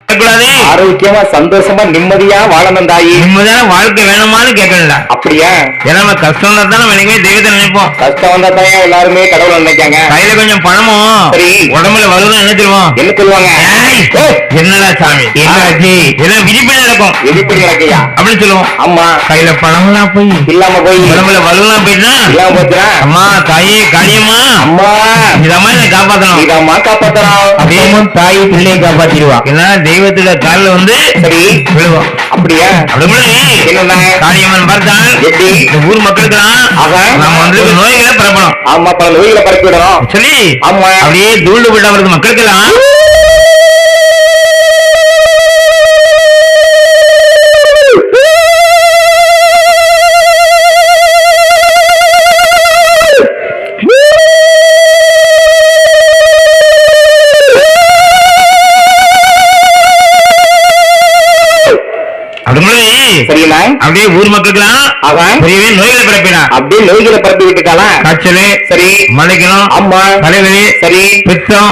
ஆரோக்கியமா சந்தோஷமா நிம்மதியா வாழணும் தாயி. நிம்மதியான வாழ்க்கை வேணுமான்னு கேட்கல. அப்படியா? ஏன்னா நம்ம கஷ்டம் வந்தா தான் நம்ம என்னைக்குமே தெய்வத்தை நினைப்போம். கஷ்டம் வந்தா தான் எல்லாருமே கடவுளை நினைக்காங்க. கையில கொஞ்சம் பணமும் சரி உடம்புல வலுவும் என்ன சொல்லுவோம்? என்ன சொல்லுவாங்க? என்னடா சாமி என்னாச்சு? எல்லாம் விதிப்படி நடக்கும். விதிப்படி நடக்கையா அப்படின்னு சொல்லுவோம். அம்மா கையில பணம்லாம் போய் இல்லாம போய் உடம்புல வலுலாம் போயிட்டா இல்லாம போச்சுனா அம்மா தாயே காளியம்மா அம்மா இதம்மா என்ன காப்பாத்தணும். இதம்மா காப்பாத்தணும். அப்படியே தாய் பிள்ளையை காப்பாத்திடுவா. ஏன்னா தெய்வத்தோட காலில் வந்து சரி விழுவோம். அப்படியா? அப்படி என்ன காளியம்மன் பார்த்தால் எப்படி ஊர் மக்களுக்கெல்லாம் நம்ம வந்து நோய்களை பரப்பணும். ஆமா பல நோய்களை பரப்பி விடணும் சொல்லி ஆமா அப்படியே தூண்டு விட வருது மக்களுக்கெல்லாம் அப்படியே ஊர் மக்களுக்கெல்லாம் நோய்களை பரப்பினா. அப்படியே நோய்களை பரப்பி விட்டுட்டாளா? காய்ச்சல் சரி, மலைக்கணும் அம்மா, தலைவலி சரி, பித்தம்,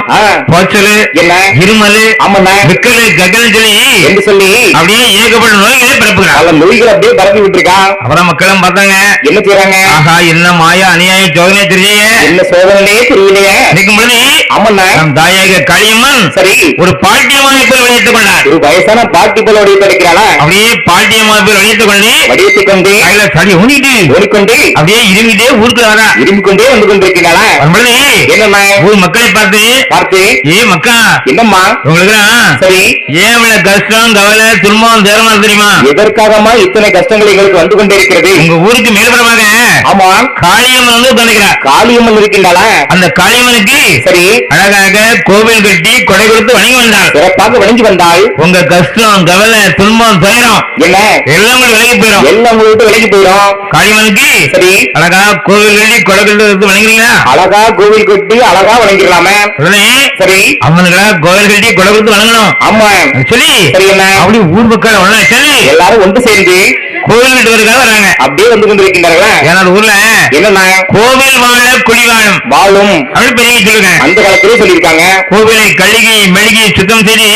போச்சல், என்ன இருமல், அம்மண்ணா விக்கல் கக்கல் சொல்லி என்று சொல்லி அப்படியே ஏகப்பட்ட நோய்களை பரப்புகிறான். அவன் நோய்களை அப்படியே பரப்பி விட்டுருக்கான். அப்புறம் மக்களும் பார்த்தாங்க என்ன செய்யறாங்க? ஆஹா என்ன மாயா அநியாய சோதனை தெரியலையே, என்ன சோதனையே தெரியலையே நிற்கும் பொழுது அம்மண்ணா நம் தாயாக காளியம்மன் சரி ஒரு பாட்டியமாக போய் வெளியிட்டுக் கொண்டார். ஒரு வயசான பாட்டி போல வடிவத்தை இருக்கிறாளா? அப்படியே பாட்டியமாக போய் வெளியிட்டுக் கொண்டு வடிவத்துக் கொண்டு கையில சரி ஊனிட்டு ஓடிக்கொண்டு அப்படியே இருமிட்டே ஊருக்கு வரா. இருமிக் கொண்டே வந்து கொண்டிருக்கிறாளா? என்னம்மா ஊர் மக்களை பார்த்து பார்த்து ஏ மக்கா என்னம்மா உங்களுக்கு சரி ஏன் இவ்வளவு கஷ்டம் கவலை துன்பம் தேரமா தெரியுமா? எதற்காகமா இத்தனை கஷ்டங்கள் எங்களுக்கு வந்து கொண்டே இருக்கிறது? உங்க ஊருக்கு மேல்புறமாக ஆமா காளியம்மன் வந்து உட்கார்ந்துக்கிறார். காளியம்மன் இருக்கின்றாளா? அந்த காளியம்மனுக்கு சரி அழகாக கோவில் கட்டி கொடை கொடுத்து வணங்கி வந்தாள். சிறப்பாக வணங்கி வந்தாள். உங்க கஷ்டம் கவலை துன்பம் துயரம் என்ன எல்லாம் விலகி போயிடும். எல்லாம் விட்டு விலகி போயிடும். காளியம்மனுக்கு சரி அழகா கோவில் கட்டி கொடை கொடுத்து வணங்குறீங்களா? அழகா கோவில் கட்டி அழகா வணங்கிடலாமே. சரி அம்மனுக்கு கோவில் கட்டி கொடை கொடுத்து வணங்கணும். ஆமா சொல்லி சரி என்ன அப்படி ஊர் மக்கள் ஒண்ணு சொல்லி எல்லாரும் ஒன்று சேர்ந்து கோவில் வீட்டுக்காக வராங்க. அப்படியே வந்து கொண்டிருக்கின்றார்களா? ஏன்னா ஊர்ல என்னன்னா கோவில் வாழ குடி வாழும் வாழும் அப்படி பெரிய சொல்லுங்க. அந்த காலத்திலே சொல்லியிருக்காங்க. கோவிலை கழுகி மெழுகி சுத்தம் செய்து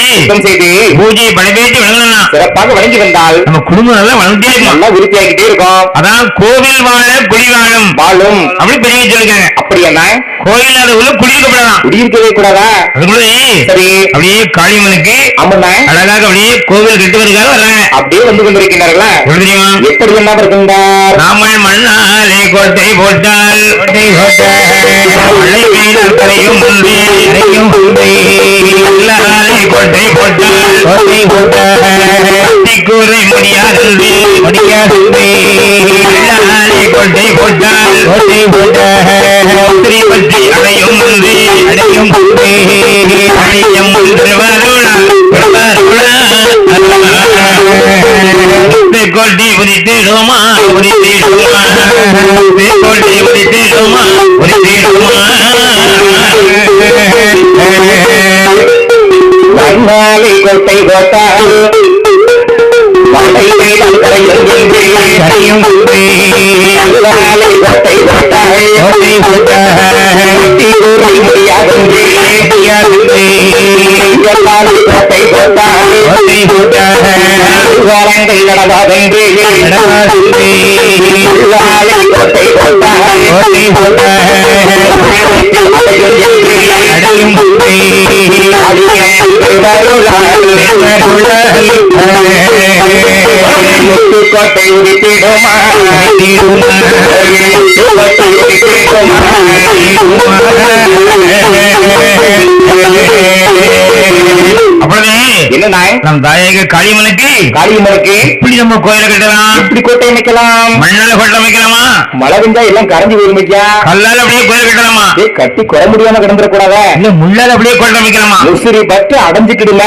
பூஜை படைபேற்றி வணங்கணும். சிறப்பாக வணங்கி வந்தால் நம்ம குடும்பம் நல்லா வளர்ந்தே இருக்கும், நல்லா விருத்தியாகிட்டே இருக்கும். அதான் கோவில் வாழ குடி வாழும் வாழும் அப்படி பெரிய சொல்லுங்க. அப்படி என்ன கோயில் அது உள்ள குடியிருக்கப்படலாம், குடியிருக்கவே கூடாதா? அதுக்குள்ள சரி அப்படியே காளியம்மனுக்கு அம்மனா அழகாக அப்படியே கோவில் கட்டுவதற்காக வர்றாங்க. அப்படியே வந்து கொண்டிருக்கிறார்களா? எப்படி என்ன இருக்கின்றார்? ராமன் மண்ணாலே கோட்டை போட்டால் கோட்டை கோட்டை போட்டால் கோட்டை கூரை முடியாது கோட்டை போட்டால் கோட்டை போட்டி அடையும் அடையும் அடையும் கோட்டி உரித்திடுமா உரித்திடுமா கோட்டி உரித்திடுமா உரித்திடுமா வண்ணாலை கோட்டை போட்டால் கோட்டை கரையும் கோட்டை போட்டால் கோட்டை போட்டால் முடியாது கோட்டை போட்டால் கோட்டை போட்டால் வாரங்கள் நடவாதென்று கோட்டை போட்டால் கோட்டை போட்டால் அடையும் கோட்டை உரித்திடுமா என்ன நம் தாயக காளியம்மனுக்கு இப்படி நம்ம கோயிலை கட்டலாம், இப்படி கோட்டை அமைக்கலாம், மண்ணால கோட்டை அமைக்கலாமா? மழை பெஞ்சா எல்லாம் கரைஞ்சி போயிருமையா? கல்லால அப்படியே கோயில் கட்டலாமா? கட்டி குறை முடியாம கிடந்துட கூடாதா? இல்ல முள்ளால அப்படியே கோட்டை அமைக்கலாமா? முசிறி பட்டு அடைஞ்சுக்கிடுல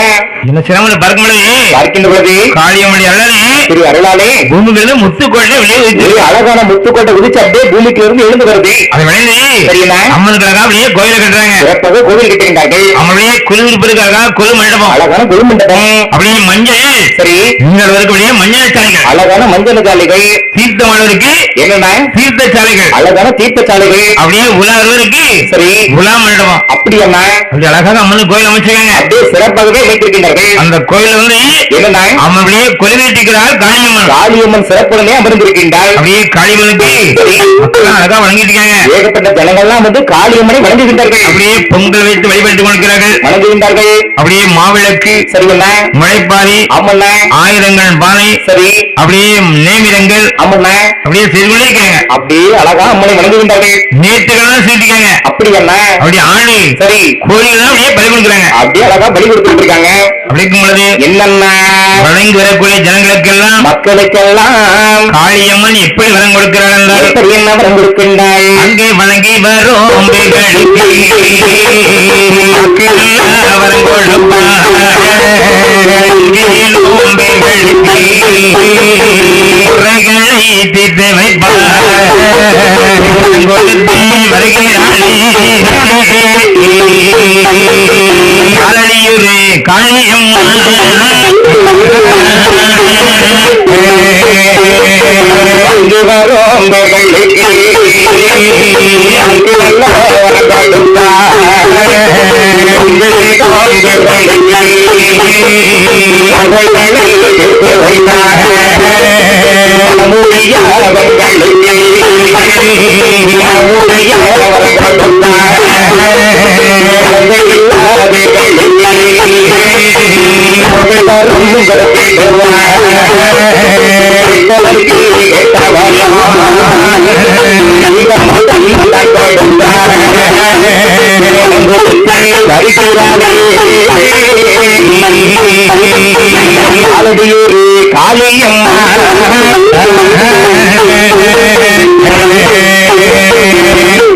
என்ன சிரமம் பறக்க முடியாது. பார்க்கின்ற பொழுது காளியம்மன் அருளாலே திரு அருளாலே பூமியிலிருந்து முத்துக்கோட்டை வெளியே உதிச்சு அழகான முத்துக்கோட்டை உதிச்சு அப்படியே பூமிக்கு இருந்து எழுந்து வருது. அது விளைந்து சரியா அம்மனுக்காக அப்படியே கோயிலை கட்டுறாங்க. சிறப்பாக கோவில் கட்டுகின்றார்கள். அவங்களுடைய குழுவிற்காக குழு மண்டபம் அழகான குழு மண்டபம் அப்படியே மஞ்சள் சரி நீங்கள் அப்படியே மஞ்சள் சாலைகள் அழகான மஞ்சள் சாலைகள் தீர்த்தமானவருக்கு என்னென்ன தீர்த்த சாலைகள், அழகான தீர்த்த சாலைகள், அப்படியே உலாவருக்கு சரி உலா மண்டபம், அப்படி என்ன அப்படி அழகாக அம்மன் கோயில் அமைச்சிருக்காங்க. அப்படியே சிறப்பாகவே வைத்திருக்கின்றார்கள். அந்த கோயில் வந்து என்னென்ன அம்மன் அப்படியே கொலுவீட்டிருக்கிறார் காளியம்மன். காளியம்மன் சிறப்புடனே அமர்ந்திருக்கின்றாள். அப்படியே காளியம்மனுக்கு மக்கள் அழகா வணங்கிட்டு இருக்காங்க. ஏகப்பட்ட ஜனங்கள்லாம் வந்து காளியம்மனை வணங்குகின்றார்கள். அப்படியே பொங்கல் வைத்து வழிபட்டுக் கொண்டிருக்கிறார்கள். வணங்குகின்றார்கள். அப்படியே மாவிளக்கு, சரி என்ன முளைப்பாரி, ஆமண்ண ஆயிரங்கள் பானை, சரி அப்படியே நேமிரங்கள், ஆமண்ண அப்படியே செய்து கொண்டே இருக்காங்க. அப்படியே அழகா அம்மனை வணங்குகின்றார்கள். நேற்றுகள் செய்திருக்காங்க. அப்படி என்ன அப்படியே ஆணி சரி கோழிகள் அப்படியே பலி கொடுக்குறாங்க. அப்படியே அழகா பலி கொடுத்துட்டு இருக்காங்க. அப்படி இருக்கும் பொழுது என்னென்ன வணங்கி வரக்கூடிய ஜனங்களுக்கெல்லாம் மக்களுக்கெல்லாம் காளியம்மன் எப்படி வரம் கொடுக்கிறார் என்றால், எப்படி என்ன வரம் கொடுக்கின்றாள்? அங்கே வணங்கி வரும் வரம் கொடுப்பார். குறைகளை தீர்த்து வைப்பார். கொடுத்து வருகிறாளே காலடியூரே காளியம்மா. அங்கு வரும் பெண்களுக்கு அங்கு நல்ல வரம் கொடுத்தார்.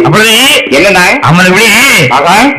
அப்படி என்னன்னா அம்மன் இப்படி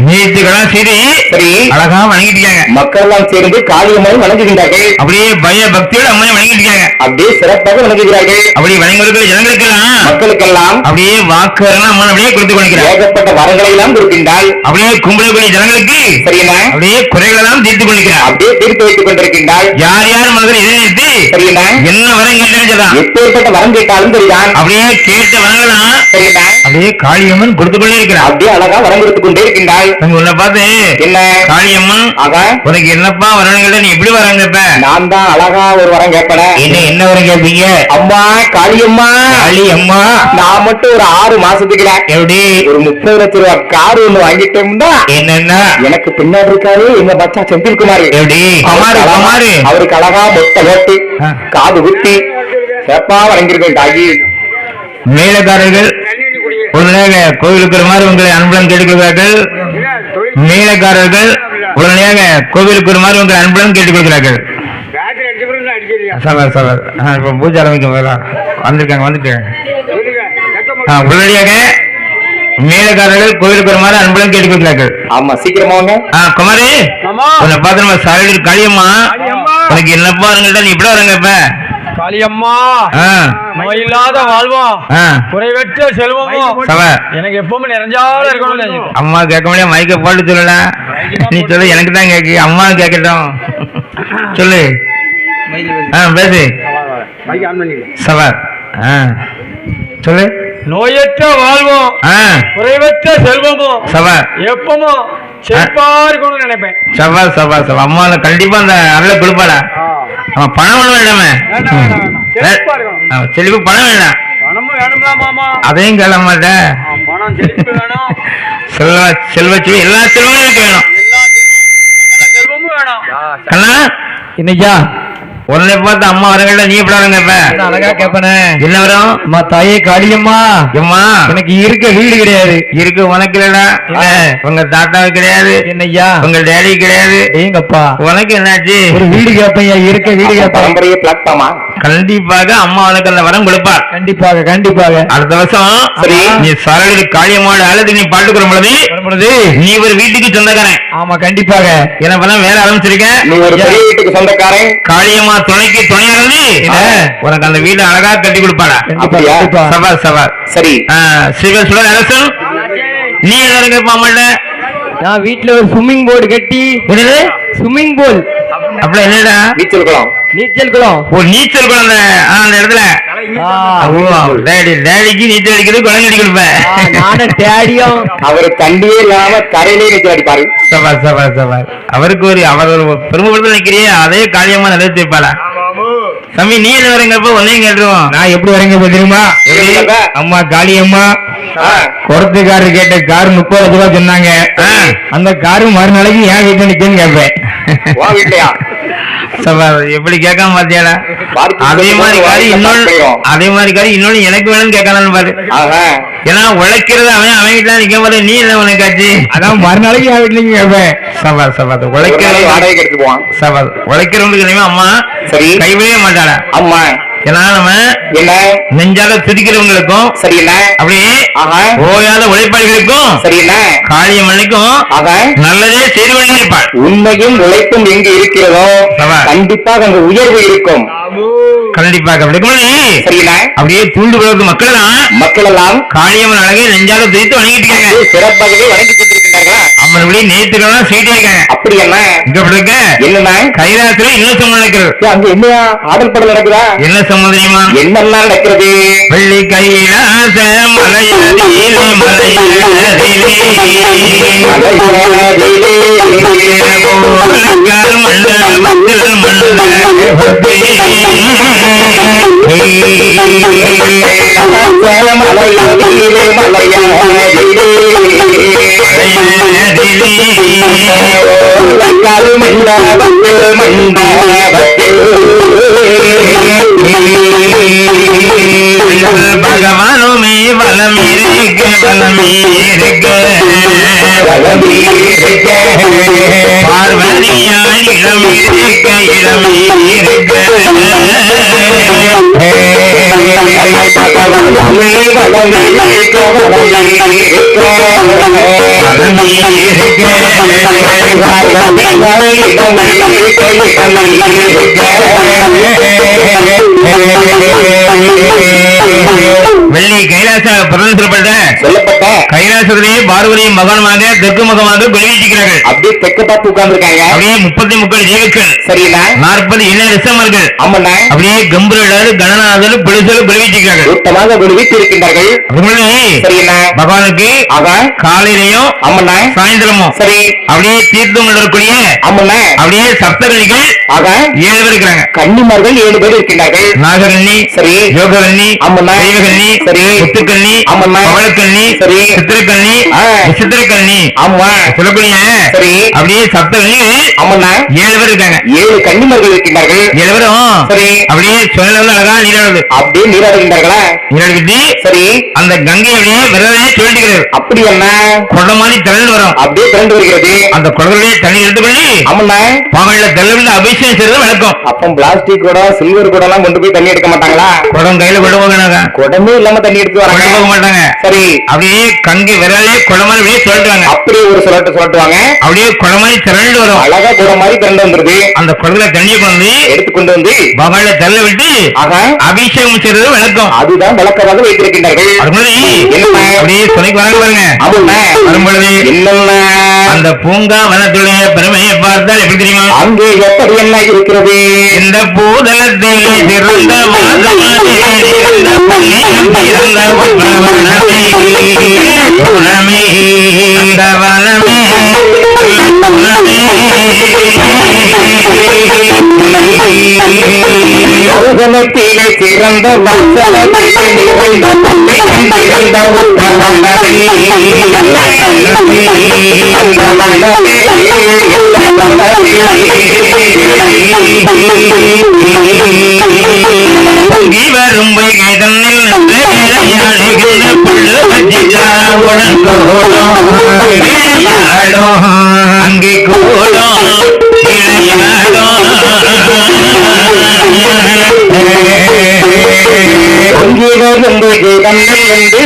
நீத்துக்கெல்லாம் சரி சரி அழகா வணங்கிட்டு இருக்காங்க. மக்கள் எல்லாம் சேர்ந்து காளியம்மனை வணங்குகின்றார்கள். அப்படியே பய பக்தியோட அம்மனை வணங்கிட்டு இருக்காங்க. அப்படியே சிறப்பாக வணங்குகிறார்கள். அப்படி வணங்குகிற ஜனங்களுக்கெல்லாம் மக்களுக்கெல்லாம் அப்படியே வாக்குவரலாம் அம்மன் அப்படியே கொடுத்து கொண்டிருக்கிறார். ஏகப்பட்ட வரங்களை எல்லாம் கொடுக்கின்றாள். அப்படியே கும்பிடக்கூடிய ஜனங்களுக்கு சரியா அப்படியே குறைகள் எல்லாம் தீர்த்து கொண்டிருக்கிறார். அப்படியே தீர்த்து வைத்துக் கொண்டிருக்கின்றாள். யார் யார் மனதில் எதிர்த்து சரியா என்ன வரம் கேட்டாலும் எப்பேற்பட்ட வரம் கேட்டாலும் சரிதான் அப்படியே கேட்ட வரங்களாம் சரியா அப்படியே காளியம்மன் கொடுத்து கொண்டே இருக்கிறார். அப்படியே அழகா வரம் கொடுத்துக் கொண்டே இருக்கின்றாள். உன்னை பார்த்து என்ன காளியம்மன் ஆக உனக்கு என்னப்பா வரணுங்கிட்ட நீ எப்படி வராங்க இப்ப? நான் தான் அழகா ஒரு வரம் கேட்பேன். என்ன வரம் கேட்பீங்க? அம்மா காளியம்மா காளியம்மா நான் மட்டும் ஒரு 6 மாசத்துக்குல எப்படி ஒரு 30 லட்சம் ரூபாய் கார் ஒண்ணு வாங்கிட்டோம்னா என்னன்னா எனக்கு பின்னாடி இருக்காரு எங்க பச்சா செந்தில்குமார். எப்படி குமாரு அவருக்கு அழகா மொட்டை போட்டு காது குத்தி சிறப்பா வழங்கியிருக்கேன் தாகி. மேலக்காரர்கள் உடனடியாக கோவிலுக்கு வருமாறு உங்களை அன்புடன் கேட்டுக்கொள்கிறார்கள். மேலக்காரர்கள் உடனடியாக கோவிலுக்கு வருமாறு உங்களை அன்புடன் கேட்டுக்கொள்கிறார்கள். இப்ப பூஜை ஆரம்பிக்க வந்துருக்காங்க. உடனடியாக மேலக்காரர்கள் கோவிலுக்கு வருமாறு அன்புடன் கேட்டுக்கொள்கிறார்கள். ஆமா சீக்கிரமா வாங்க. குமாரே உன்னை பார்த்து நம்ம சாரடி காளியம்மா உனக்கு என்னப்பா இருங்கள்ட்ட நீ இப்படி வரங்க இப்ப? காளியம்மா நோயில்லாத வாழ்வோம் குறைவற்ற செல்வமும் எனக்கு எப்பவுமே நிறைஞ்சாலும் இருக்கணும். அம்மா கேட்க முடியாது மைக்க போட்டு சொல்லல நீ சொல்லு எனக்கு தான் கேட்கு அம்மா கேட்கட்டும் சொல்லு பேசு சவர் சொல்லு. நோயற்ற வாழ்வோம் குறைவற்ற செல்வமும் சவர் எப்பவும் செழிப்பா இருக்கணும்னு நினைப்பேன். சவர் சவர் சவர் அம்மா கண்டிப்பா அந்த அருளை கொடுப்பாடா. அவன் பணம் ஒண்ணு வேண்டாமே செழிப்பு பணம் வேண்டாம். பணமும் வேணும்ல மாமா? அதையும் கேட்க மாட்டேன். பணம் செழிப்பு வேணும். செல்வச்சி எல்லா செல்வமும் எனக்கு வேணும். செல்வமும் வேணும். கண்ணா இன்னைக்கா உன்னை பார்த்து அம்மா வரங்கள்ல நீ எப்படி வரங்க இப்ப? அழகா கேப்பனே என்ன வரும்? அம்மா தாயே காளியம்மா அம்மா எனக்கு இருக்க வீடு கிடையாது. இருக்கு உனக்கு இல்லடா. உங்க தாத்தாவுக்கு கிடையாது. என்னய்யா உங்க டேடி கிடையாது. எங்கப்பா உனக்கு என்னாச்சு? ஒரு வீடு கேப்பையா இருக்க வீடு பரம்பரையே பிளாட்ஃபார்மா? கண்டிப்பாக அம்மா உனக்கு அந்த வரம் கொடுப்பார். கண்டிப்பாக கண்டிப்பாக. அடுத்த வருஷம் சரி நீ சரளி காளியம்மாவோட அழுது நீ பாட்டு வரும்பொழுது நீ ஒரு வீட்டுக்கு சொந்தக்காரன். ஆமா கண்டிப்பாக. என்ன பண்ண வேலை ஆரம்பிச்சிருக்கேன். நீ ஒரு பெரிய வீட்டுக்கு சொந்தக்காரன். காளியம்மா துணைக்கு துணையா இருந்து உனக்கு அந்த வீடு அழகா கட்டி கொடுப்பாடா. சவால் சவால் சரி ஸ்ரீகசுடன் அரசன் நீ என்ன இருக்க அம்மாட்ட? நான் வீட்டுல ஒரு ஸ்விம்மிங் போர்டு கட்டி ஸ்விம்மிங் பூல் அப்படி என்னடா நீச்சல் குளம். நீச்சல் குளம். ஓ நீச்சல் குளம் அந்த இடத்துல டேடிக்கு நீச்சல் அடிக்கிறது குழந்தை அடி கொடுப்பேன். நானும் டேடியும் அவரு தண்ணியே இல்லாம கரையிலே நீச்சல் அடிப்பாரு. சபாஸ் சபாஸ் சபாஸ். அவருக்கு அவர் ஒரு பெருமைப்படுத்த நினைக்கிறியே அதே காரியமா நிறைவேற்றி வைப்பாளா? தம்பி நீ என்ன வரீங்கப்ப ஒன்னையும் கேட்டுருவோம். நான் எப்படி வரேங்க தெரியுமா? அம்மா காளியம்மா குடத்துக்காரரு கேட்ட கார் 30 லட்ச ரூபாய் சொன்னாங்க. அந்த காரு மறுநாளைக்கு என் வீட்டுல நிக்கன்னு கேட்பேன். எப்படி கேட்காம பாத்தியாடா? அதே மாதிரி காரி இன்னொன்னு எனக்கு வேணும்னு கேட்கலாம் பாரு. ஏன்னா உழைக்கிறது அவன் வீட்டுல நிக்க போது நீ என்ன உனக்காச்சு? அதான் மறுநாளைக்கு என் வீட்டுல கேட்பேன். சபா சபா உழைக்கிறவங்களுக்கு அம்மா சரி கைவிடவே மாட்டாளா? அம்மா ஏன்னா நம்ம என்ன நெஞ்சால துதிக்கிறவங்களுக்கும் சரியில்ல அப்படியே ஓயாத உழைப்பாளிகளுக்கும் சரியில்ல காளியம்மனுக்கும் நல்லதே செய்து கொண்டே இருப்பாள். உண்மையும் உழைப்பும் எங்கு இருக்கிறதோ கண்டிப்பாக அங்கு உயர்வு இருக்கும். கண்டிப்பாக சரியில்ல அப்படியே தூண்டுபவருக்கு மக்கள் எல்லாம் காளியம்மன் அழகை நெஞ்சால துதித்து வணங்கிட்டு இருக்காங்க. சிறப்பாகவே வணங்கி கொண்டிருக்கின்றார்களா? அம்மன் இப்படி நேற்றுலாம் சீட்டே இருக்காங்க. அப்படி என்ன இங்க இருக்க என்னன்னா கைலாசத்துல இன்னும் சம்பளம் நடக்கிறது. அங்க என்ன ஆடல் படம் நடக்குதா? என்ன சம்பளம் தெரியுமா? என்னெல்லாம் நடக்கிறது? வெள்ளி கைலாச மலையதிலே பகவானுமே வலமீருக்க பார்வதியால் இளமீருக்க வெள்ளி கைலாச சொல்லப்பட்ட கைலாசத்திலேயே பார்வதியும் மகனுமாக தெற்கு முகமாக கொள்விச்சிக்கிறார்கள். அப்படியே தெற்கு பார்த்து உட்கார்ந்துருக்காங்க. அப்படியே 33 தேவர்கள் சரிங்களா 40 இள ரிசமர்கள் அம்மனா அப்படியே கம்பீரர் கணநாதர் புலிசல் கொள்விச்சிக்கிறார்கள். கூட்டமாக கொள்வித்து இருக்கின்றார்கள். சரிங்களா பகவானுக்கு காலையிலையும் அம்மனா சாயந்தரமும் சரி அப்படியே தீர்த்தம் நடக்கூடிய அம்மனா அப்படியே சப்தகன்னிகள் 7 பேர் இருக்கிறாங்க. கன்னிமார்கள் 7 பேர் இருக்கின்றார்கள். நாககன்னி சரி யோககன்னி அம்மனா தெய்வகன்னி சரி முத்துக்கன்னி அம்மனா பவளக்கன்னி சரி சித்திரக்கன்னி விசித்திரக்கன்னி அம்மா சொல்லக்கூடிய சரி அப்படியே சப்தகன்னி அம்மனா 7 பேர் இருக்காங்க. 7 கன்னிமார்கள் இருக்கின்றார்கள். 7 பேரும் சரி அப்படியே சொல்லல அழகா நீராடுது. அப்படியே நீராடுகின்றார்களா? நீராடிட்டு சரி அந்த கங்கை அப்படியே விரலே சொல்லிக்கிறது. அப்படி என்ன குடமானி திரண்டு வரும். அப்படியே திரண்டு வருகிறது. அந்த குடத்திலே தண்ணி எடுத்துக்கொள்ளி அம்மனா பாவல்ல தெல்லவில்லை அபிஷேகம் செய்யறது வழக்கம். அப்போ பிளாஸ்டிக் குடம் சில்வர் குடம் எல்லாம் கொண்டு போய் தண்ணி எடுக்க மாட்டாங்களா? குடம் கையில விடுவாங்க. குடமே இல்லாம தண்ணி எடுத்து வர மாட்டாங்க. சரி அப்படியே கங்கை விரலே குடமாரி அப்படியே சொல்லிட்டுவாங்க. அப்படியே ஒரு சொல்லிட்டுவாங்க. அப்படியே குடமாரி திரண்டு வரும். அழகா குடமாரி திரண்டு வந்துருது. அந்த குடத்துல தண்ணியை கொண்டு எடுத்துக்கொண்டு வந்து பாவல்ல தெல்ல விட்டு அபிஷேகம் செய்யறது வழக்கம். அதுதான் வழக்கமாக வைத்திருக்கின்றார்கள். அப்படியே துணைக்கு வராங்க பாருங்க. வரும்பொழுது என்னென்ன அந்த பூங்கா வனத்துடைய பெருமையை பார்த்தால் எப்படி தெரியுமா? அங்கே எப்படி என்ன இருக்கிறது? இந்த பூதலத்திலே சிறந்த பூதலத்திலே சிறந்த பொங்கி வரும் பொய்கை தன்னில் அங்கே கூடும் பொங்கி வரும் பொய்கை தன்னில் வந்து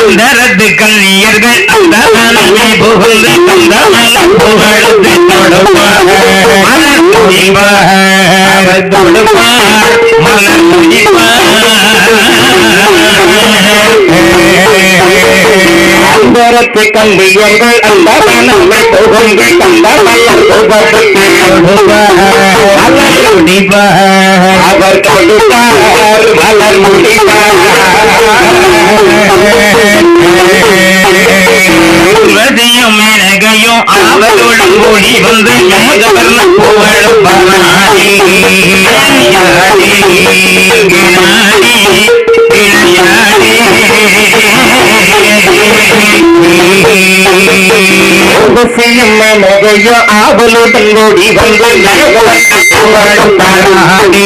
விளையாட்டு கண்ணியர்கள் அந்த மனமே புகுந்து அந்த மனம் புகழ்ந்து தொடுவார் கொடுப்பார் மலர் முடிப்பார் அந்தரத்து கல்வியங்கள் அந்த மனங்கள் புகுந்து கந்த மலர் முடிப்பார் அவர் கொடுப்பார் மலர் முடிப்பார் உலகையும் மேனகையும் அவர்களுடன் கூடி வந்து எமகவர்ண புகழும் பராடி உபசியும் மேனகையோ அவளுடன் கூடி வந்து புகழும் பராடி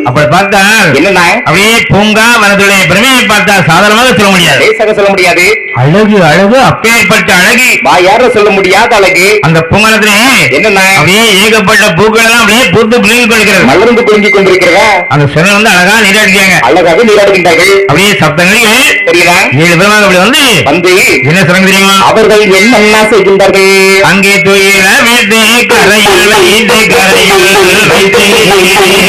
அப்படி பார்த்தால் என்னன்னா அப்படியே பூங்கா வனத்துடைய பெருமையை பார்த்தால் சாதாரணமாக சொல்ல முடியாது லேசாக சொல்ல முடியாது. அழகு அழகு அப்பேற்பட்ட அழகு யார சொல்ல முடியாத அழகு அந்த பூங்காலத்திலே என்னன்னா அப்படியே ஏகப்பட்ட பூக்கள் எல்லாம் அப்படியே பூத்து பிள்ளைங்க கொண்டிருக்கிறது மலர்ந்து பொருங்கி கொண்டிருக்கிறதா அந்த சுனை வந்து அழகா நீராடிக்காங்க அழகாக நீராடுகின்றார்கள். அப்படியே சப்தங்களில் சரியா 7 பேருமாக அப்படி வந்து வந்து என்ன சொல்லுங்க தெரியுமா அவர்கள் என்னென்ன செய்கின்றார்கள் அங்கே துயில வைத்து கரையில் வைத்து கரையில் வைத்து வைத்து கரையில்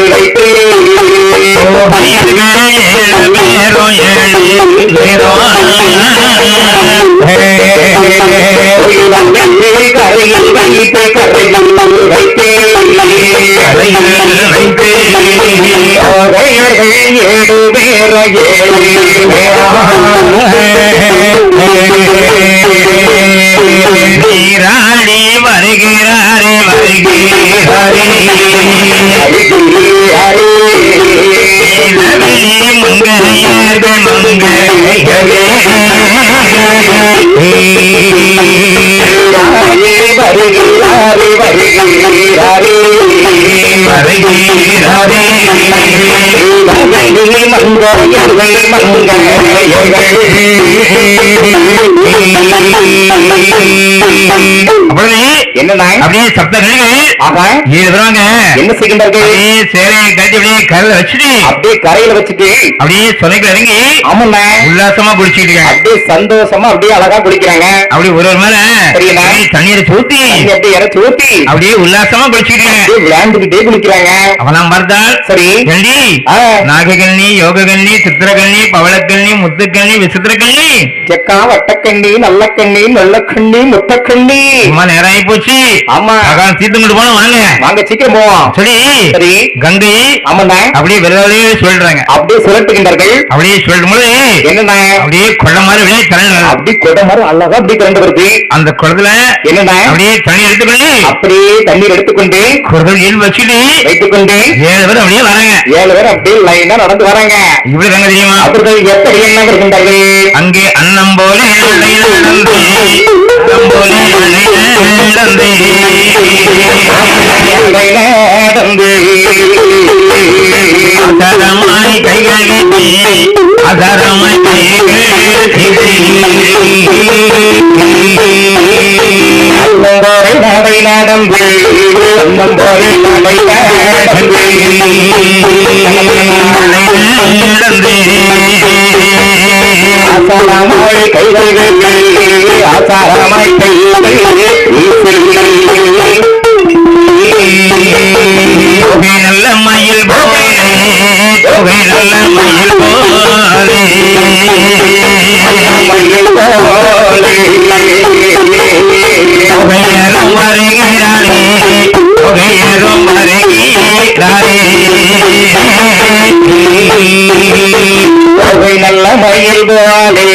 வைத்து கரையில் வைத்து ஏழு பேர நீராடி வருகிறாரே வருகிறாரே மங்கையர்கள் மங்கையர்களே வருகிறாரே வருகிறாரே வருகிறாரே என்னன்னா அப்படியே சப்தங்கள் 7 பேருவாங்க என்ன செய்கின்றார்கள் அப்படியே சேலையை கட்டி அப்படியே கரையில வச்சுட்டு அப்படியே கரையில வச்சுட்டு அப்படியே சொலைக்குள்ள இறங்கி ஆமாண்ணா உல்லாசமா குளிச்சுட்டு இருக்காங்க அப்படியே சந்தோஷமா அப்படியே அழகா குளிக்கிறாங்க. அப்படி ஒரு மேல சரிங்களா? தண்ணீரை ஊத்தி அப்படியே இறச்சி ஊத்தி அப்படியே உல்லாசமா குளிச்சுட்டு இருக்காங்க அப்படியே விளையாண்டுகிட்டே குளிக்கிறாங்க. அவெல்லாம் பார்த்தால் சரி கண்ணி ஆ, நாககண்ணி யோககண்ணி சித்திரகண்ணி பவளக்கண்ணி முத்துக்கண்ணி விசித்திரக்கண்ணி செக்கா வட்டக்கண்ணி நல்லக்கண்ணி நல்லக்கண்ணி முட்டக்கண்ணி சும்மா நேரம் ஆகி போச்சு ஆமா அதான் தீர்த்து போன வாங்க வாங்க சீக்கிரம் போவோம். சரி சரி கங்கை ஆமாண்ணா அப்படியே வெள்ளாலே சொல்றாங்க அப்படியே சுழட்டுகின்றார்கள். அப்படியே சொல்லும் போது என்னண்ணா அப்படியே கொள்ள மாதிரி அப்படியே தண்ணி அப்படி கொடை மாதிரி அழகா அப்படி திரண்டு வருது. அந்த குளத்துல என்னண்ணா அப்படியே தண்ணி எடுத்துக்கொண்டு அப்படியே தண்ணீர் எடுத்துக்கொண்டு குரல் வச்சுட்டு வைத்துக் கொண்டு 7 பேர் அப்படியே வராங்க 7 பேர் அப்படியே லைனா நடந்து வராங்க. இப்படி தாங்க தெரியுமா அவர்கள் எப்படி என்ன வருகின்றார்கள் அங்கே அன்னம் போல நடந்து அன்னம் போல நடந்து நடந்து அதரமாய் கைகள் கட்டி அதரமாய் நடை நடந்து அன்னம் போல நடை நடந்து ஆசாரமாய் கைகள் ஆசாரமாய் தொகை நல்ல மயில் போலே தொகை நல்ல மயில் போலே தொகையரும் வருகிறாரே தொகையரும் வருகிறாரே தொகை நல்ல மயில் போலே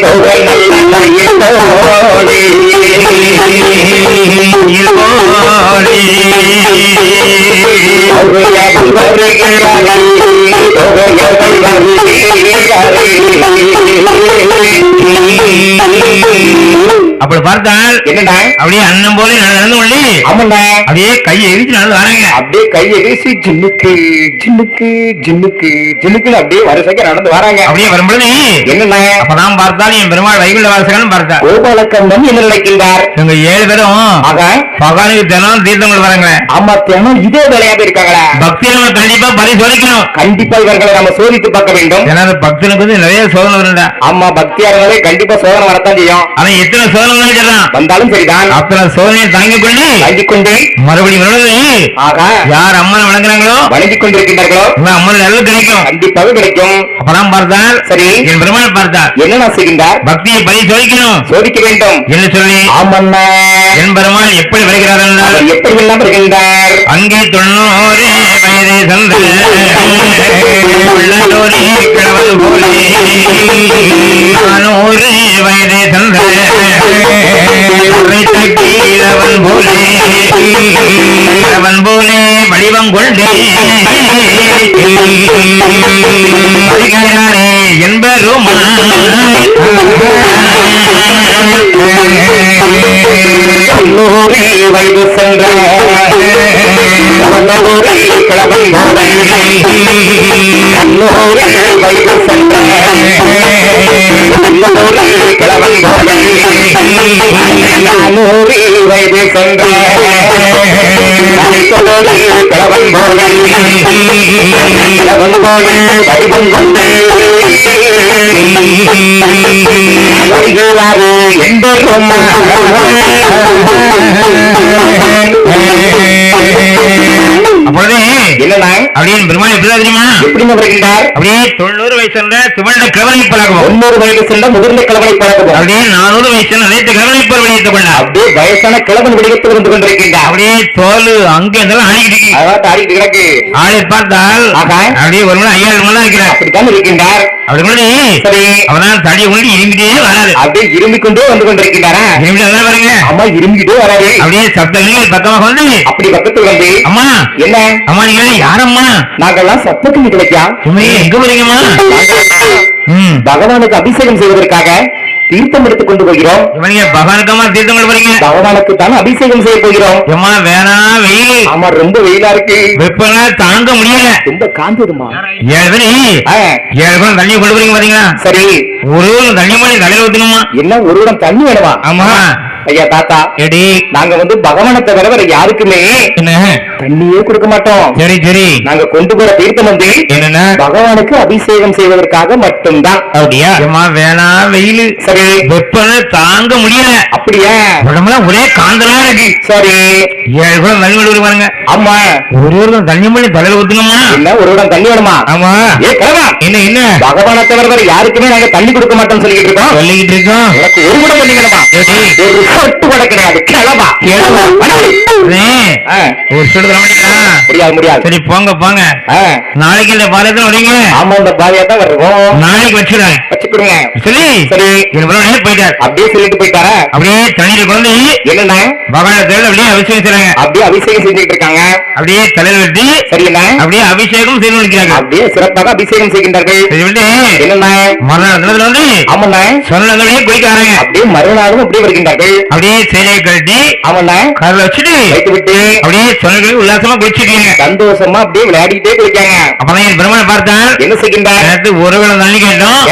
தொகை நல்ல மயில் போலே அப்படி பார்த்தால் என்னடா அப்படியே அண்ணன் போல நடந்து கொண்டு ஆமாண்டா அப்படியே கையை எரிச்சு நடந்து வராங்க. அப்படியே கையை வீசி ஜின்னுக்கு ஜின்னுக்கு ஜின்னுக்கு ஜின்னுக்குன்னு அப்படியே வரிசைக்கு நடந்து வராங்க. அப்படியே வரும்பொழுது என்னண்ணா அப்பதான் பார்த்தாலும் என் பெருமாள் வைகுண்ட வாசகன் பார்த்தா கோபாலக்கந்தன் என்ன நினைக்கின்றார்? இவங்க 7 பேரும் ஆக பகவானுக்கு தினம் தீர்த்தங்கள் வராங்க. ஆமா தினம் இதே வேலையாக இருக்காங்களா? பக்தியை நம்ம கண்டிப்பா பரிசோதிக்கணும். கண்டிப்பா இவர்களை நம்ம சோதித்து பார்க்க வேண்டும். ஏன்னா பக்தனுக்கு வந்து நிறைய சோதனை வருண்டா. ஆமா பக்தியாளர்களே கண்டிப்பா சோதனை வரத்தான் செய்யும். அவன் எத்தனை சோதனை வந்தாலும் சரிதான் அத்தனை சோதனையை தாங்கிக் கொண்டு மறுபடியும் ஆக யார் அம்மனை வணங்குறாங்களோ வணங்கிக் கொண்டிருக்கின்றார்களோ அம்மன் நல்லது கிடைக்கும், கண்டிப்பாக கிடைக்கும். அப்பதான் பார்த்தால் சரி என் பெருமாள் பார்த்தார் என்ன செய்கின்றார்? பக்தியை பரிசோதிக்கணும், சோதிக்க வேண்டும் என்று சொல்லி ஆமண்ணா என் பெருமாள் எப்படி வருகிறார் என்றால் எப்படி எல்லாம் வருகின்றார்? அங்கே 90 வயதை சந்த உள்ளோரே கிழவன் போலே 400 வயதை சந்த கீழவன் போலே அவன் போலே வடிவம் கொண்டே வருகிறாரே என்பரும் வயது சென்ற கிழவன் போலே வயது சென்ற கிழவன் போலே 400 வயது சென்ற கிழவன் போலே கிழவன் போலே வடிவம் கொண்டு வருகிறாரு என்பரும் அப்பொழுது என்னன்னா அப்படியே பெருமாள் எப்படி தெரியுமா எப்படி வருகின்றார்? அப்படியே 90 வயசு சென்ற சிவண்ட கிழவனை பழகவும் 90 வயது சென்ற முதிர்ந்த கிழவனை பழகவும் அப்படியே 400 வயசு அனைத்து கிழவனை போல் வெளியிட்டுக் கொண்டார். அப்படியே வயசான கிழவன் விடுவித்து வந்து கொண்டிருக்கின்றார். அப்படியே தோல் அங்கே இருந்தாலும் ஆடிக்கிட்டு அதாவது ஆடிட்டு கிடக்கு. ஆளை பார்த்தால் அப்படியே ஒரு மணி 5000 மணி இருக்கிறார். அப்படித்தான் இருக்கின்றார். அப்படி கூட சரி அவனால் தடி கொண்டு இருமிட்டே வராது. அப்படியே இருமிக் கொண்டே வந்து கொண்டிருக்கின்றாரா? இருமிட்டு பாருங்க. அம்மா இருமிக்கிட்டே வராது. அப்படியே சப்தங்கள் பக்கமாக வந்து அப்படி பக்கத்தில் வந்து அம்மா என்ன அம்மா நீங்க யாரம்மா? நாங்கெல்லாம் சத்தத்துக்கு கிடைக்கா எங்க போறீங்கம்மா? பகவானுக்கு அபிஷேகம் செய்வதற்காக தீர்த்தம் எடுத்துக் கொண்டு போகிறோம். பகவானுக்கம்மா தீர்த்தம் கொண்டு போறீங்க? பகவானுக்கு தான் அபிஷேகம் செய்ய போகிறோம். அம்மா வேணா வெயில். ஆமா ரொம்ப வெயிலா இருக்கு. வெப்பம் தாங்க முடியல. ரொம்ப காந்ததுமா. 7 பேரும் தண்ணி கொண்டு போறீங்க பாத்தீங்களா? சரி ஒரு தண்ணி மாதிரி தலையில ஊத்துணுமா? என்ன ஒரு இடம் தண்ணி வேணுமா? ஆமா ஐயா தாத்தா எடி நாங்க வந்து பகவானை தவிர வேற யாருக்குமே தண்ணியே கொடுக்க மாட்டோம். சரி சரி நாங்க கொண்டு போற தீர்த்தம் வந்து என்னன்னா பகவானுக்கு அபிஷேகம் செய்வதற்காக மட்டும்தான். அப்படியா? வேணா வெயில். சரி வெப்பம் தாங்க முடியல. அப்படியா? உடம்புலாம் ஒரே காந்தலா இருக்கு. சரி 7 பேரும் தண்ணி கொண்டு பாருங்க. ஆமா ஒரு தண்ணி பண்ணி தலையில ஊத்துங்கம்மா. என்ன ஒரு இடம் தண்ணி வேணுமா? ஆமா ஏ கிழவா என்ன என்ன பகவானை தவிர வேற யாருக்குமே நாங்க தண்ணி கொடுக்க மாட்டோம்னு சொல்லிட்டு இருக்கோம். எனக்கு ஒரு இடம் தண்ணி வேணுமா? ஒரு சொட்டு கூட கிடையாது. கிழவா ஒரு சொட்டு முடியாது முடியாது. சரி போங்க போங்க. நாளைக்கு இந்த பாதையத்தான் வரீங்க. ஆமா இந்த பாதையா தான் வருவோம். நாளைக்கு வச்சுடுறேன் வச்சுக்கிடுங்க. சரி சரி போயிட்டார். அப்படியே சொல்லிட்டு போயிட்டாரா? அப்படியே தண்ணீர் குழந்தை என்னன்னா பகவான் அப்படியே அபிஷேகம் செய்றாங்க. அப்படியே அபிஷேகம் செஞ்சுட்டு இருக்காங்க. அப்படியே தலையில் வெட்டி சரி என்ன அப்படியே அபிஷேகம் செய்து முடிக்கிறாங்க. அப்படியே சிறப்பாக அபிஷேகம் செய்கின்றார்கள். என்னன்னா மறுநாள் வந்து ஆமாண்ணா சொன்னதே குளிக்கிறாங்க. அப்படியே மறுநாளும் அப்படியே வருகின்றார்கள். அப்படியே சேலையை கழட்டி ஆமாண்ணா காரில் வச்சுட்டு வைத்து விட்டு அப்படியே சொன்னது உல்லாசமா குளிச்சுட்டீங்க. சந்தோஷமா அப்படியே விளையாடிட்டே குளிக்காங்க. அப்பதான் என் பெருமாள் பார்த்தான். என்ன செய்கின்றார்? ஒரு வேளை தண்ணி கேட்டோம்.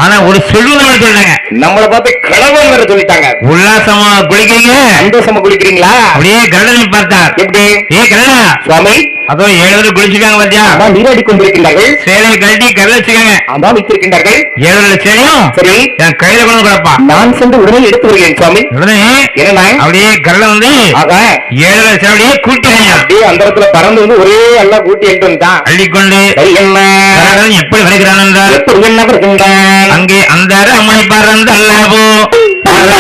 ஆனா ஒரு சொல்லுங்க சொல்றாங்க. நம்மளை பார்த்து கிழவன் வேற சொல்லிட்டாங்க. உல்லாசமா குளிக்கிறீங்க, சந்தோஷமா குளிக்கிறீங்களா? அப்படியே கருடனை பார்த்தார். எப்படி? ஏ கருடா சுவாமி அதோ 7 பேர் குளிச்சுக்காங்க பாத்தியா? நீராடி கொண்டிருக்கின்றார்கள். சேலையை கழட்டி கருள வச்சுக்காங்க. அதான் வைத்திருக்கின்றார்கள். 7 சேலையும் சரி என் கையில கொண்டு கிடப்பா. நான் சென்று உடனே எடுத்து வருகிறேன் சுவாமி. உடனே என்ன அப்படியே கருள வந்து 7 சேலையே கூட்டிங்க. அப்படியே அந்த இடத்துல பறந்து வந்து ஒரே எல்லாம் கூட்டி எடுத்து வந்துட்டான். அள்ளிக்கொண்டு எப்படி வருகிறான் என்றால் எப்படி என்ன வருகின்றான்? அங்கே அந்த அம்மனை பறந்தல்லவோ கருடா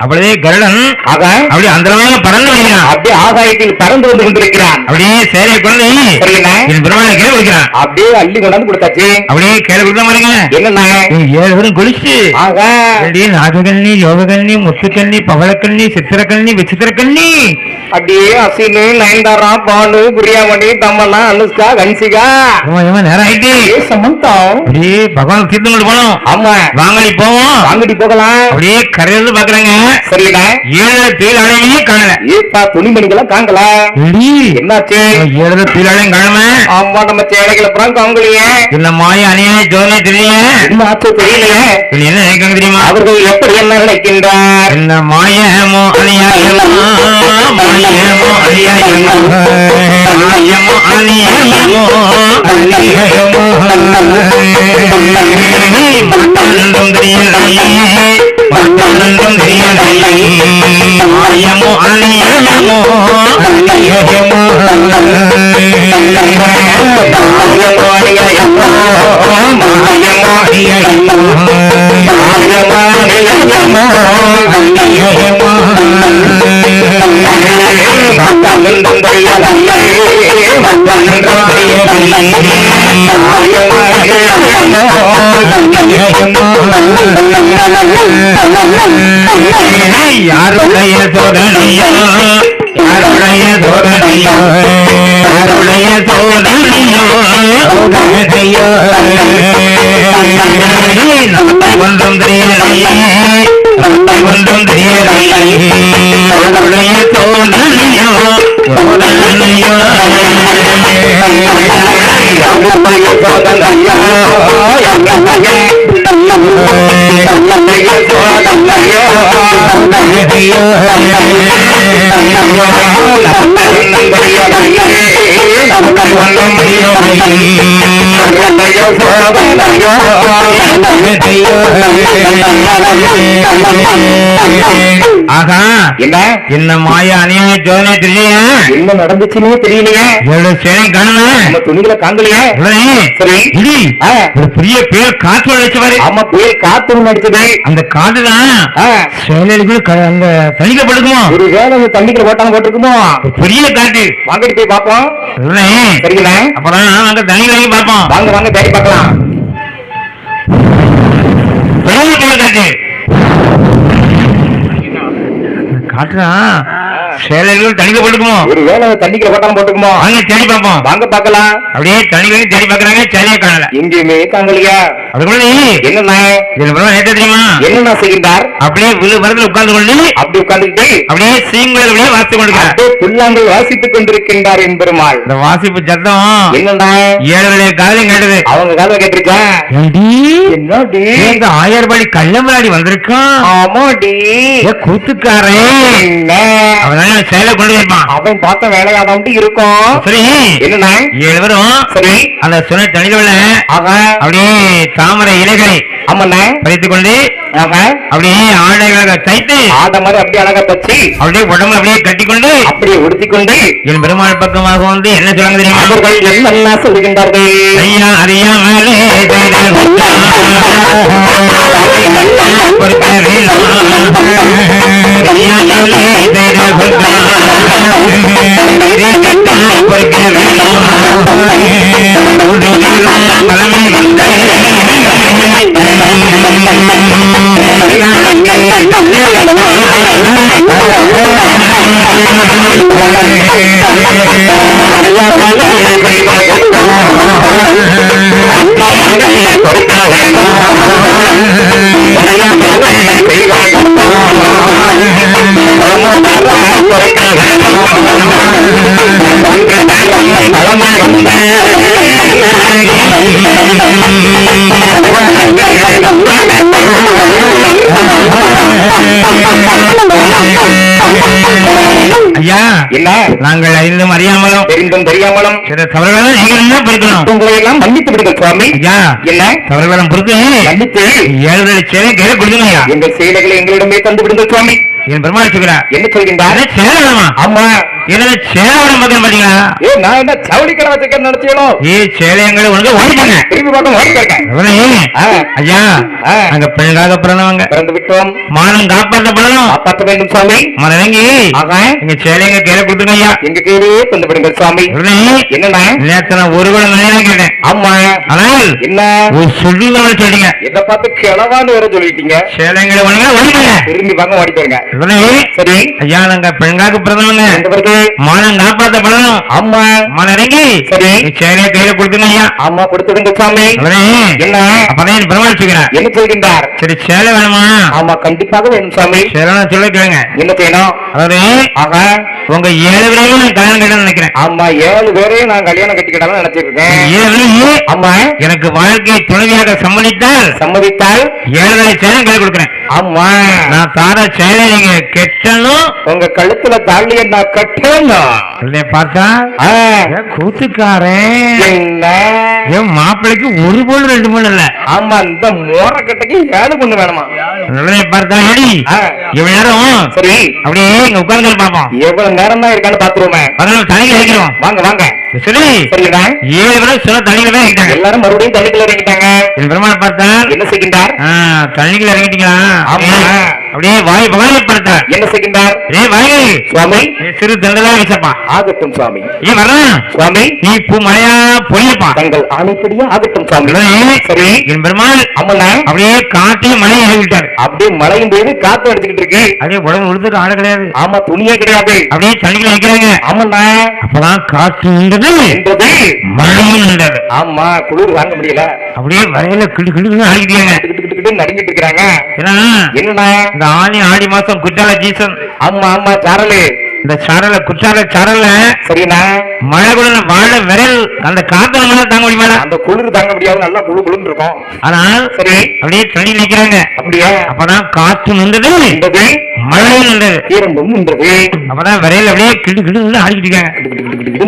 அப்படியே கருடன் ஆக அப்படியே அந்த பறந்து வருகிறான். அப்படியே ஆகாயத்தில் பறந்து வந்து கொண்டிருக்கிறான். அப்படியே சேலையை கொண்டு சரிண்ணே. என் பெருமாளை கீழே கொடுக்கிறான். அப்படியே அள்ளி கொண்டாந்து கொடுத்தாச்சு. அப்படியே கீழே கொடுக்க மாட்டேங்க. என்னண்ணே 7 பேரும் குளிச்சு ஆக நாககண்ணி, யோககண்ணி, முத்துக்கண்ணி, பவளக்கண்ணி, சித்திரக்கண்ணி, விசித்திரக்கண்ணி, அப்படியே அசினு, நயன்தாரா, பாலு, பிரியாமணி, தமன்னா, அனுஷ்கா, கன்சிகா, நேரம் ஆயிட்டு சமந்தம் அப்படியே பகவான் தீர்த்து கொண்டு போனோம். ஆமா வாங்கடி போவோம். வாங்கடி போகலாம். அப்படியே கரையிலிருந்து பாக்குறாங்க. சரிண்ணே. 7 தீலாளையும் காணல. ஏப்பா துணிமணிக்கெல்லாம் காங்கல. என்னாச்சு? 7 தீலாளையும் காணாம. ஆமா நம்ம சேலைகளை புறம் காங்கலையே. இந்த மாய அணியாய ஜோதியை தெரியல. என்ன ஆச்சு தெரியலையே. இது என்ன நினைக்காங்க தெரியுமா? அவர்கள் எப்படி என்ன நினைக்கின்றார்? இந்த மாயமோ அணியாயமோ மாயமோ அணியாயமோ மாயமோ அணியாயமோ அணியாயமோ மட்டனும் தெரியலையே மட்டனும் தெரியலையே மாயமோ அணியாயமோ அணியாயமோ மாயமோ அணியாயமோ மாயமோ அணியாயமோ யாருடைய சோதனையோ யாருடைய சோதனையோ யாருடைய சோதனையோ சோதனையோ நமக்கு ஒன்றும் தெரியலையே நமக்கு ஒன்றும் தெரியலையே யாருடைய சோதனையோ சோதனையோ ஆகா என்ன என்ன மாய அநியாய ஜோதனை தெரியல. என்ன நடந்துச்சுன்னே தெரியலையே. 7 சேனை காணல. நம்ம துணிகளை காங்கலையே. சரி இடி ஒரு பெரிய பேர் காற்று அடிச்சவாரு. ஆமா புயல் காத்து நடிச்சது. அந்த காட்டுதான் சேலைகளுக்கு அந்த தண்ணிகளை போட்டுக்குமோ. ஒரு வேலை தண்ணிகளை போட்டாங்க போட்டுக்குமோ. பெரிய காட்டு. வாங்கிட்டு போய் பார்ப்போம். சரிங்களா? அப்புறம் நாங்க தண்ணிகளையும் பார்ப்போம். வாங்க வாங்க தேடி பார்க்கலாம். காட்டு காட்டுதான் சேலைகள் தண்ணிகளை போட்டுக்குமோ. ஒரு வேலை தண்ணிகளை போட்டாங்க போட்டுக்குமோ. வாங்க தேடி பார்ப்போம். வாங்க பார்க்கலாம். அப்படியே தண்ணிகளையும் தேடி பார்க்கறாங்க. சேலையை காணல. எங்கேயுமே காங்கலையா? அதுக்குள்ள என்னண்ணா நேற்று தெரியுமா என்னண்ணா செய்கின்றார்? அப்படியே விழுவரத்தில் உட்கார்ந்து கொண்டு அப்படி உட்கார்ந்துட்டு அப்படியே சீங்குழல் அப்படியே வாசித்து கொண்டிருக்கார். அப்படியே புல்லாங்குழல் வாசித்துக் கொண்டிருக்கின்றார் என்பெருமாள். இந்த வாசிப்பு சத்தம் என்னண்ணா 7 காலையும் கேட்டது. அவங்க காலையில கேட்டிருக்கா? என்னடி இந்த 1000 ரூபாய் கள்ள முன்னாடி வந்திருக்கான். ஆமாடி கூத்துக்காரன் என்ன அவன் சேலை கொண்டு போயிருப்பான். அவன் பார்த்த வேலையாதான் இருக்கும். சரி என்னண்ணா 7 பேரும் சரி அந்த சுனை தனிதவள அப்படியே தாமரை இலைகளை ஆமாண்ணா பறித்துக் கொண்டு அப்படியே ஆடைகளாக தைத்து ஆட மாதிரி அப்படியே அழகா தச்சு அப்படியே உடம்புல அப்படியே கட்டிக்கொண்டு அப்படியே உடுத்திக்கொண்டு என் பெருமாள் பக்கமாக வந்து என்ன சொல்லுங்க தெரியுமா? அவர்கள் என்ன சொல்லுகின்றார்கள்? ஐயா அறியாமலே ஐயா என்ன நாங்கள் அறிந்தும் அறியாமலும் தெரிந்தும் தெரியாமலும் சில தவறுகளை நீங்கள் என்ன பொறுக்கணும்? உங்களை எல்லாம் மன்னித்து விடுங்கள் சுவாமி. ஐயா என்ன தவறுகளை பொறுத்து மன்னித்து 7 சேலை கையில கொடுக்கணும் ஐயா. எங்கள் செயல்களை எங்களிடமே தந்து விடுங்கள் சுவாமி. என் பெருமாள் சொல்கிறார். என்ன சொல்கின்றார்? சேலை வேணுமா? ஆமா என்ன சேலை பக்கம் பாத்தீங்களா? ஏ நான் என்ன சவுளி கடை வச்சிருக்கேன்னு நினைச்சீங்களோ? சேலையங்களை உனக்கு ஓடிட்டாங்க. திரும்பி பக்கம் ஓடிருக்கேன். ஐயா அங்க பெண்காக பிறந்தவங்க பிறந்து விட்டோம். மானம் காப்பாற்றப்படணும். காப்பாற்ற வேண்டும் சுவாமி. மனங்கி எங்க சேலைங்க கையில கொடுத்துங்க ஐயா. எங்க கையிலே கொண்டு விடுங்க சுவாமி. என்னன்னா நேற்று நான் ஒரு கூட நானே கேட்டேன். ஆமா. ஆனால் என்ன ஒரு சொல்லுங்க சொல்லிட்டீங்க. இதை பார்த்து கிளவான்னு வேற சொல்லிட்டீங்க. சேலைங்களை ஓடிட்டாங்க. திரும்பி வாங்க ஓடிட்டாங்க. சரி ஐயா நாங்க பெண்காக பிறந்தவங்க மானம் காப்பாற்றப்படணும். ஆமா. மனங்கி சரி சேலைய கையில கொடுத்துங்க ஐயா. ஆமா கொடுத்துடுங்க சுவாமி. என்ன அப்பதான் பெருமாள் சொல்கிறார். என்ன சொல்கின்றார்? சரி சேலை வேணுமா? ஆமா கண்டிப்பாக வேணும் சுவாமி. சேலை சொல்ல கேளுங்க. என்ன செய்யணும்? அதாவது உங்க 7 பேரையும் நான் கல்யாணம் கட்ட நினைக்கிறேன். ஆமா 7 பேரையும் நான் கல்யாணம் கட்டிக்கிட்டாலும் நினைச்சிருக்கேன். 7 ஆமா எனக்கு வாழ்க்கை துணைவியாக சம்மதித்தால் 7 சேலை கையில் கொடுக்குறேன். ஆமா நான் தார சேலை நீங்க கெட்டணும். உங்க கழுத்துல தாலியை நான் கட்டணும். பார்த்தா கூத்துக்காரன் என்ன என் மாப்பிள்ளைக்கு ஒரு பொண்ணு 2 பொண்ணு இல்ல. ஆமா இந்த மோர கட்டைக்கு 7 பொண்ணு வேணுமா? பார்த்தா இவ்வளவு நேரம் சரி அப்படியே இங்க உட்கார்ந்து பாப்போம். எவ்வளவு நேரம் தான் இருக்கான்னு பாத்துருவோமே. தலையில வைக்கிறோம். வாங்க வாங்க. சரி சரிங்களா? 7 பேரும் சொல்ல தண்ணிக்குள்ள தான் இறங்கிட்டாங்க. எல்லாரும் மறுபடியும் தண்ணிக்குள்ள இறங்கிட்டாங்க. பெருமாள் பார்த்தா என்ன செய்கின்றார்? தண்ணிக்குள்ள இறங்கிட்டீங்களா? அப்படியே வாய் பகவான் என்ன செய்கின்றார்? வாய் சுவாமி சிறு தண்டலா வச்சப்பா. ஆகட்டும் சுவாமி. வரலாம் சுவாமி. நீ பூ மழையா பொய்யப்பா. தங்கள் ஆணைப்படியா ஆகட்டும் சுவாமி. சரி என் பெருமாள் அம்மனா அப்படியே காட்டையும் மழையை எழுதிட்டாரு. அப்படியே மழையும் போது காத்து அடிச்சுக்கிட்டு இருக்கு. அப்படியே உடம்பு உழுதுட்டு ஆட கிடையாது. ஆமா துணியே கிடையாது. அப்படியே தண்ணிக்குள்ள வைக்கிறாங்க. ஆமாண்ணா. அப்பதான் காற்று என்றது மழையும் என்றது. ஆமா குளிர் வாங்க முடியல. அப்படியே வரையில கிடு கிடு ஆடிக்கிட்டாங்க. நடுங்கிட்டு இருக்காங்க. என்னன்னா இந்த ஆடி மாசம் குற்றால சீசன். ஆமா ஆமா சாரலு. இந்த சாரல குற்றால சாரல சரிண்ணா மழை கூட வாழ விரல் அந்த காத்து நம்மளால தாங்க முடியுமா? அந்த குளிர் தாங்க முடியாது. நல்லா குழு குழுன்னு இருக்கும். ஆனா சரி அப்படியே தண்ணி நிக்கிறாங்க. அப்படியே அப்பதான் காத்து நின்றது மழையும் நின்றது ஈரமும் நின்றது. அப்பதான் விரையில் அப்படியே கிடு கிடு ஆடிக்கிட்டு இருக்காங்க.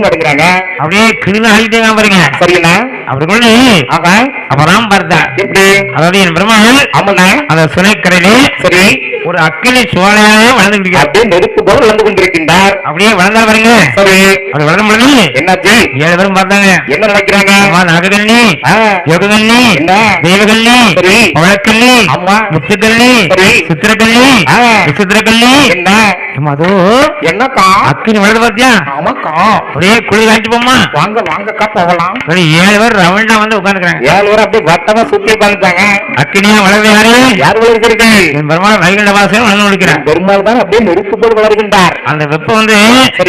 நடக்கிறாங்க. அப்படியே கிடு ஆடிட்டு பாருங்க. சரிண்ணா அப்படி கூட அப்பதான் பார்த்தா எப்படி அதாவது என் பெருமாள் ஆமாண்ணா அந்த சுனைக்கரையிலே சரி ஒரு அக்கினி சோழையாக வளர்ந்து அப்படியே நெருப்பு போல வளர்ந்து கொண்டிருக்கின்றார். அப்படியே வளர்ந்தா பாருங்க. சரி அது வளர்ந்த முடியும். என்னாச்சு? 7 பேரும் பார்த்தாங்க. என்ன நினைக்கிறாங்க? நாககல்லி யோககல்லி தெய்வகல்லி பழக்கல்லி முத்துக்கல்லி சித்திரக்கல்லி விசித்திரக்கல்லி என்ன அதோ என்னக்கா அக்கினி வளர்ந்து பார்த்தியா? ஆமாக்கா. அப்படியே குளிர் காய்ச்சி போமா. வாங்க வாங்கக்கா போகலாம். 7 பேர் ரவுண்டா வந்து உட்காந்துக்கிறாங்க. 7 பேர் அப்படியே வட்டமா சுத்தி உட்காந்துட்டாங்க. அக்கினியா வளர்ந்து யாரு வளர்க்கிறது? பெருமாள் வைகுண்ட வாசகம் வளர்ந்து முடிக்கிறார். பெருமாள் தான் அப்படியே நெருப்பு போல் வளர்கின்றார். அந்த வெப்பம் வந்து